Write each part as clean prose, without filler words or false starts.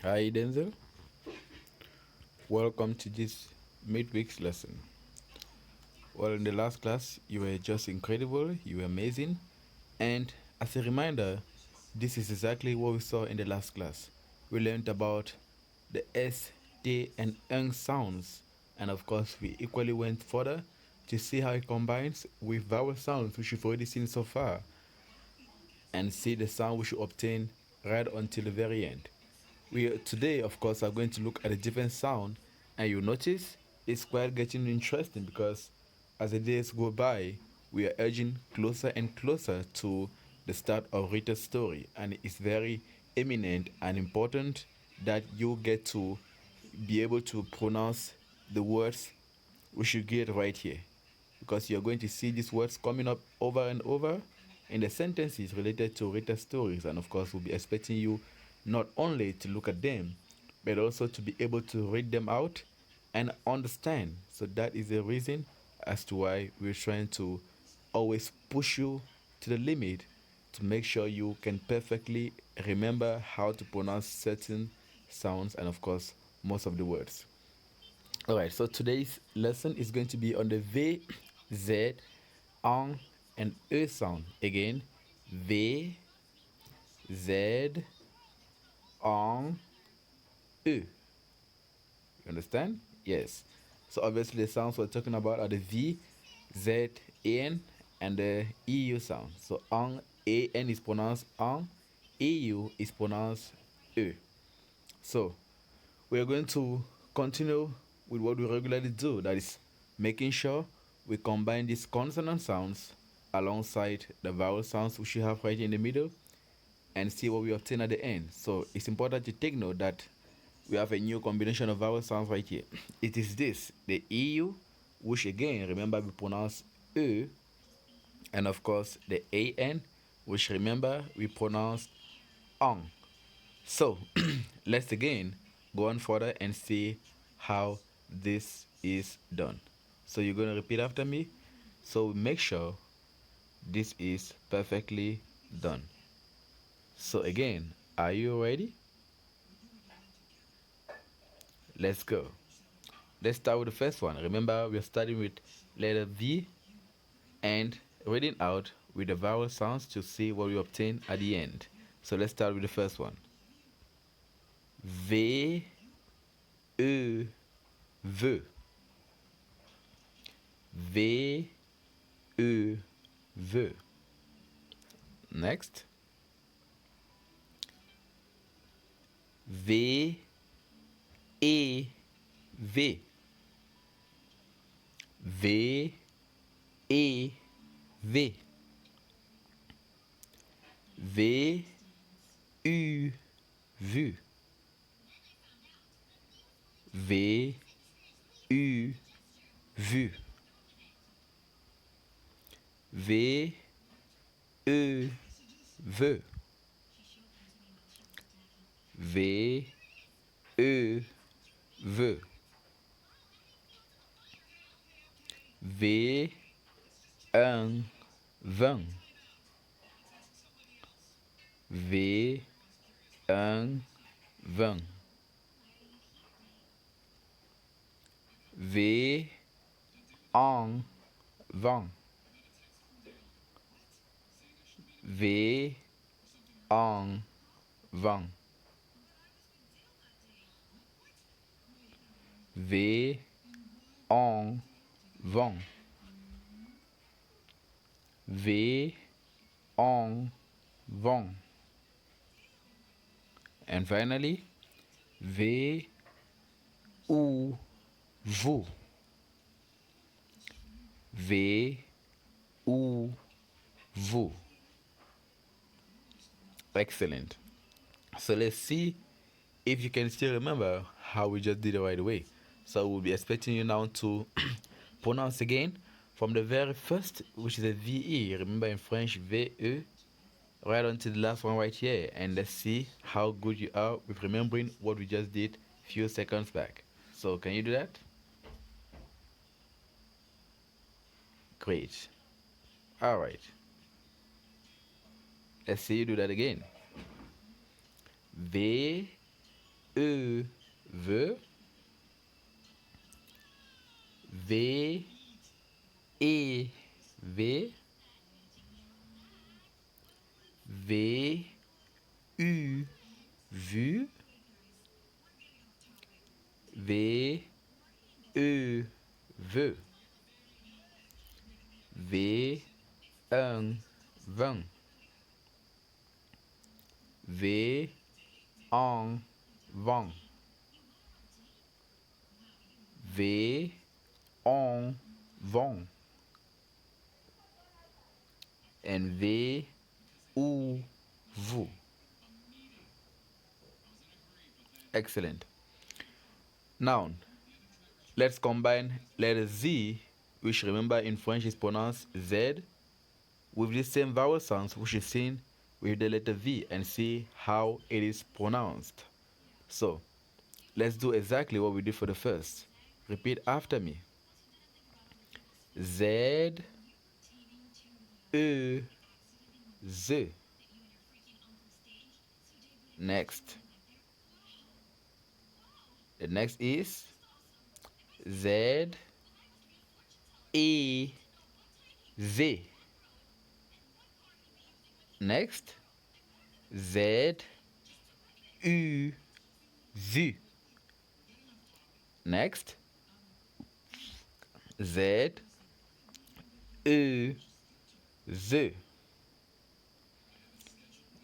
Hi Denzel, welcome to this midweek's lesson. Well, in the last class, you were just incredible, you were amazing, and as a reminder, this is exactly what we saw in the last class. We learned about the S, T, and Ng sounds, and of course, we equally went further to see how it combines with vowel sounds, which you've already seen so far, and see the sound we should obtain right until the very end. We today, of course, are going to look at a different sound, and you notice it's quite getting interesting because as the days go by, we are edging closer and closer to the start of Rita's story, and it's very eminent and important that you get to be able to pronounce the words we should get right here because you're going to see these words coming up over and over in the sentences related to Rita's stories. And of course, we'll be expecting you not only to look at them, but also to be able to read them out and understand. So that is the reason as to why we're trying to always push you to the limit to make sure you can perfectly remember how to pronounce certain sounds and of course most of the words. All right, so today's lesson is going to be on the V, Z, ang, and E sound. Again, V, Z, ang, E. You understand? Yes. So obviously the sounds we're talking about are the V, Z, N, and the EU sound. So ang, AN is pronounced ang, EU is pronounced E. So we are going to continue with what we regularly do, that is making sure we combine these consonant sounds alongside the vowel sounds which you have right in the middle and see what we obtain at the end. So it's important to take note that we have a new combination of vowel sounds right here. It is this, the EU, which again, remember we pronounce E, and of course the AN, which remember we pronounce ang. So let's again go on further and see how this is done. So you're going to repeat after me. So make sure this is perfectly done. So again, are you ready? Let's go. Let's start with the first one. Remember, we're starting with letter V and reading out with the vowel sounds to see what we obtain at the end. So let's start with the first one. V, E, V. V, E, V. Next. V, E, V. V, E, V. V, U, V. V, U, V. V, E, V. V, E, V. V, un, vin. V, un, vin. V, en, vin. V, en, vin. V, en, vin. V, en, vin. And finally, V, U, vous. V, U, vous. Excellent. So let's see if you can still remember how we just did it right away. So we'll be expecting you now to pronounce again from the very first, which is a VE. Remember in French, VE, right on to the last one right here. And let's see how good you are with remembering what we just did a few seconds back. So can you do that? Great. All right. Let's see you do that again. V, E, ve, V, E, V, V, U, vu, V, E, ve, V, un, vin, V, en, vent, V, on, vent, and V, ou, vous. Excellent. Now, let's combine letter Z, which remember in French is pronounced Z, with the same vowel sounds which is seen with the letter V and see how it is pronounced. So, let's do exactly what we did for the first. Repeat after me. Z, E, Z. Next. The next is Z, E, Z. Next, Z, U, Z. Next, Z, E, Z.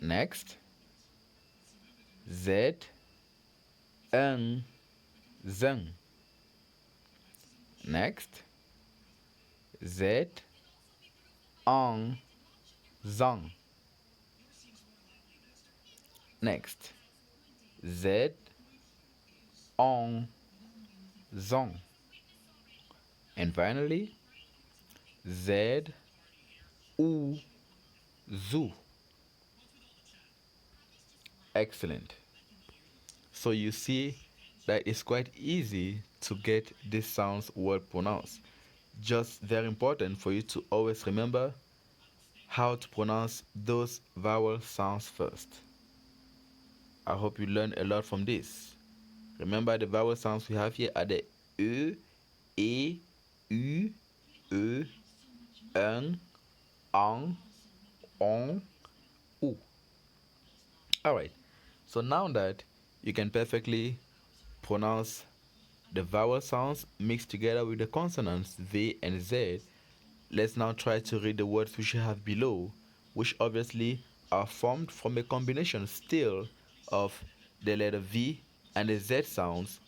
Next, Z, N, Zeng. Next, Z, Ong, Zong. Next, Z, Ong, Zong. And finally, Z, U, Zu. Excellent. So you see that it's quite easy to get these sounds well pronounced. Just very important for you to always remember how to pronounce those vowel sounds first. I hope you learned a lot from this. Remember the vowel sounds we have here are the E, E, U, E, N, Ang, On, U. Alright, so now that you can perfectly pronounce the vowel sounds mixed together with the consonants V and Z, let's now try to read the words which you have below, which obviously are formed from a combination still of the letter V and the Z sounds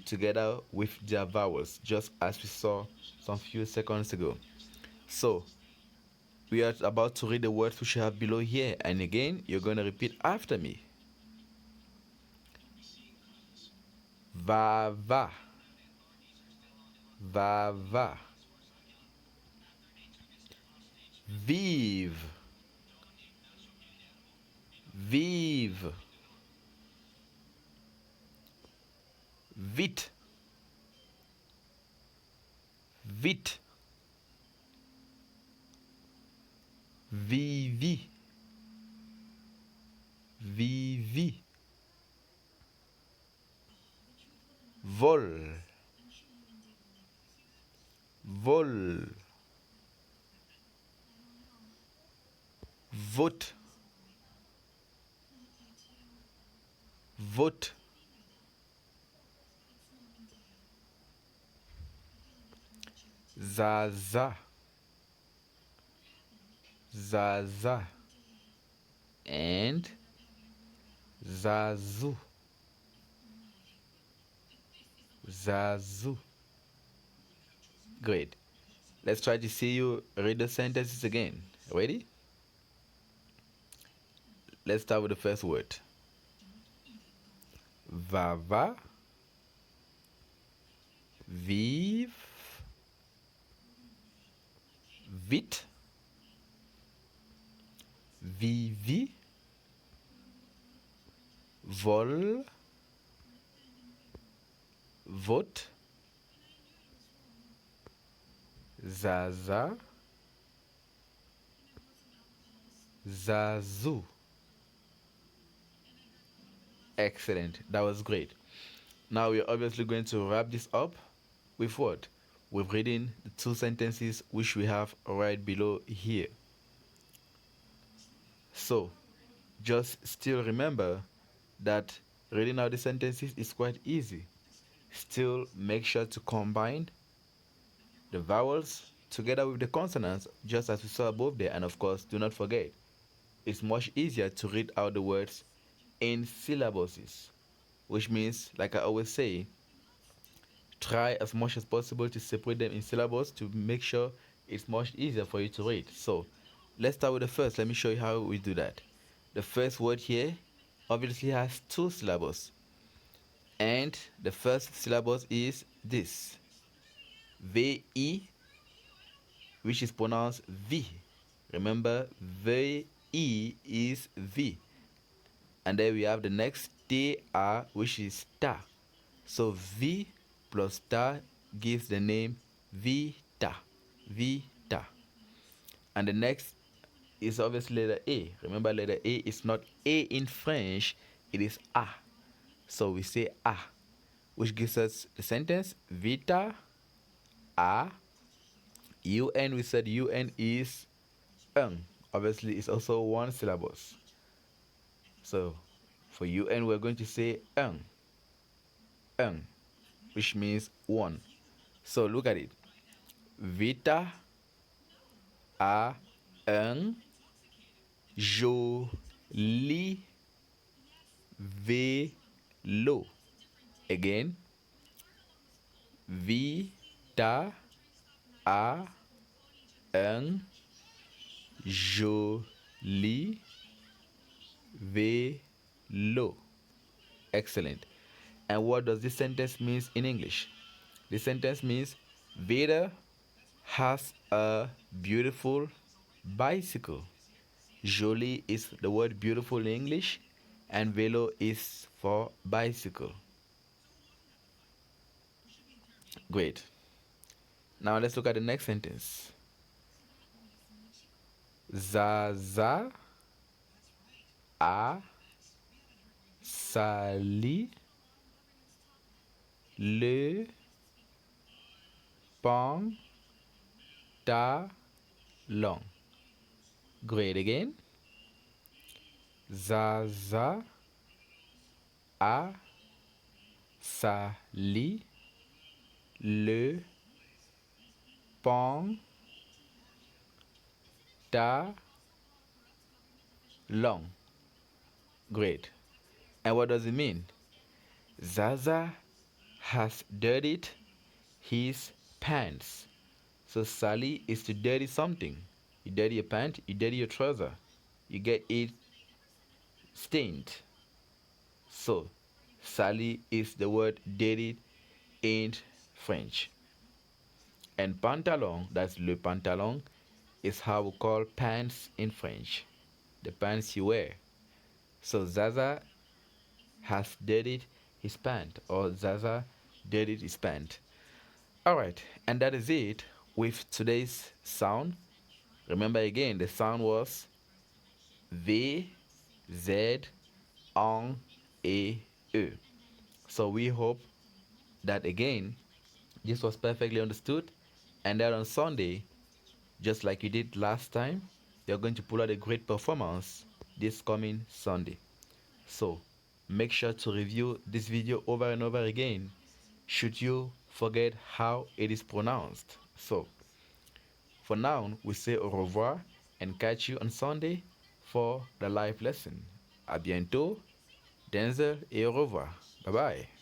together with their vowels, just as we saw some few seconds ago. So, we are about to read the words which you have below here, and again, you're going to repeat after me. Va, va. Va, va. Vive. Vive. Vite. Vite. Vivi. Vivi. Vol. Vol. Vote. Vote. Zaza. Zaza. And Zazu. Zazu. Great. Let's try to see you read the sentences again. Ready? Let's start with the first word. Va, va. Vive. Vite. Vivi. Vol. Vote. Zaza. Zazu. Excellent. That was great. Now we're obviously going to wrap this up with what? With reading the two sentences which we have right below here. So, just still remember that reading out the sentences is quite easy. Still make sure to combine the vowels together with the consonants just as we saw above there, and of course do not forget it's much easier to read out the words in syllables, which means, like I always say, try as much as possible to separate them in syllables to make sure it's much easier for you to read. So let's start with the first. Let me show you how we do that. The first word here obviously has two syllables, and the first syllable is this VI, which is pronounced V. Remember, VI is V. And then we have the next TA, which is ta. So V plus ta gives the name Vita. Vita. And the next is obviously letter A. Remember, letter A is not A in French, it is A. So we say A, which gives us the sentence Vita A. UN, we said UN is obviously it's also one syllable. So for UN we're going to say which means one. So look at it. Vita a un joli vélo. Again. Vita a un joli vélo. Excellent. And what does this sentence mean in English? This sentence means Vita has a beautiful bicycle. Jolie is the word beautiful in English, and vélo is for bicycle. Great. Now let's look at the next sentence. Zaza a sali le pantalon. Great again. Zaza a sali le pantalon. Great. And what does it mean? Zaza has dirtied his pants. So Sally is to dirty something. You dirty your pant, you dirty your trouser. You get it stained. So Sally is the word dirty in French. And pantalon, that's le pantalon, is how we call pants in French. The pants you wear. So Zaza has dirtied his pant, or Zaza dirtied his pant. Alright, and that is it with today's sound. Remember again, the sound was V, Z, on, E, E. So we hope that again, this was perfectly understood, and that on Sunday, just like you did last time, you're going to pull out a great performance this coming Sunday. So make sure to review this video over and over again should you forget how it is pronounced. So for now, we say au revoir and catch you on Sunday for the live lesson. À bientôt, Denzel, et au revoir. Bye bye.